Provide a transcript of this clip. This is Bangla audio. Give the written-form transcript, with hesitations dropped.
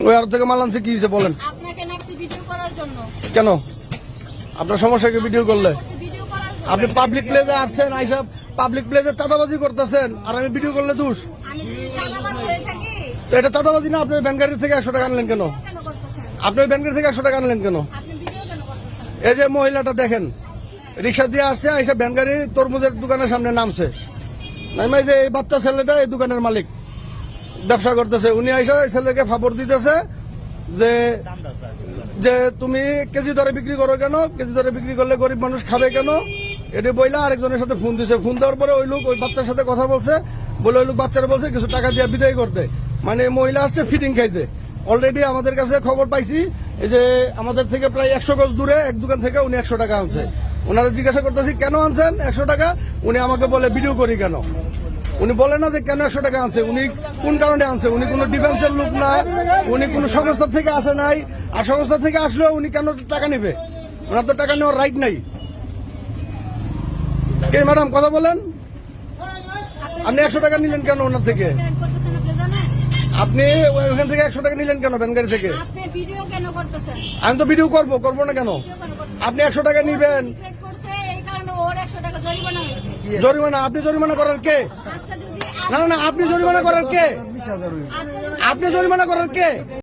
ওই আর থেকে মাল আনছে কি হয়েছে বলেন? আপনাকে নাকছি ভিডিও করার জন্য। কেন আপনার সমস্যাকে ভিডিও করলে? ভিডিও করার জন্য। আপনি পাবলিক প্লেসে আসছেন, আইসা পাবলিক প্লেসে চাঁদাবাজি করতেছেন, আর আমি ভিডিও করলে দোষ? আমি যদি চাঁদাবাজ হয়ে থাকি তো এটা চাঁদাবাজি না? আপনি ব্যাংক গাড়ি থেকে 100 টাকা আনলেন কেন? কেন করতেছেন? আপনি ব্যাংক গাড়ি থেকে 100 টাকা আনলেন কেন? আপনি ভিডিও কেন করতেছেন? এই যে মহিলাটা দেখেন, রিক্সা দিয়ে আসছে, আইসা ভ্যান গাড়ি তরমুজের দোকানের সামনে নামছে। নাইমাই যে এই বাচ্চা ছেলেটা এই দোকানের মালিক, ব্যবসা করতেছে, উনি আইসা এই ছেলেকে ফাপড় দিতেছে যে যে তুমি কেজি দরে বিক্রি করো কেন, কেজি দরে বিক্রি করলে গরিব মানুষ খাবে কেন, এটি বইলা আরেকজনের সাথে ফোন দিছে। ফোন দেওয়ার পরে ওই লোক ওই বাচ্চার সাথে কথা বলছে, বলে ওই লোক বাচ্চারা বলছে কিছু টাকা দিয়ে বিদায় করতে, মানে মহিলা আসছে ফিটিং খাইতে। অলরেডি আমাদের কাছে খবর পাইছি, এই যে আমাদের থেকে প্রায় 100 গজ দূরে এক দোকান থেকে উনি 100 টাকা আনছে। ওনারা জিজ্ঞাসা করতেছি কেন আনছেন 100 টাকা, উনি আমাকে বলে ভিডিও করি কেন। উনি বলে না যে কেন 100 টাকা আনছে, উনি কোন কারণে আনছে। উনি কোনো ডিফেন্সের লোক না, উনি কোনো সংস্থা থেকে আসে নাই, আর সংস্থা থেকে আসলেও উনি কেন টাকা নেবে? ওনার তো টাকা নেওয়ার রাইট নাই। কে ম্যাডাম কথা বলেন, আপনি 100 টাকা নিলেন কেন ওনার থেকে? করতেছেন আপনি জানেন? আপনি ওখান থেকে 100 টাকা নিলেন কেন ভ্যান গাড়ি থেকে? আপনি ভিডিও কেন করতেছেন? আমি তো ভিডিও করবো না কেন? ভিডিও কেন করতেছেন? আপনি 100 টাকা নিবেন, সিক্রেট করছে এই কারণে ওর 100 টাকা জরিমানা হয়েছে। জরিমানা? আপনি জরিমানা করার কে? আজকে যদি না না না, আপনি জরিমানা করার কে? আজকে যদি আপনি জরিমানা করার কে?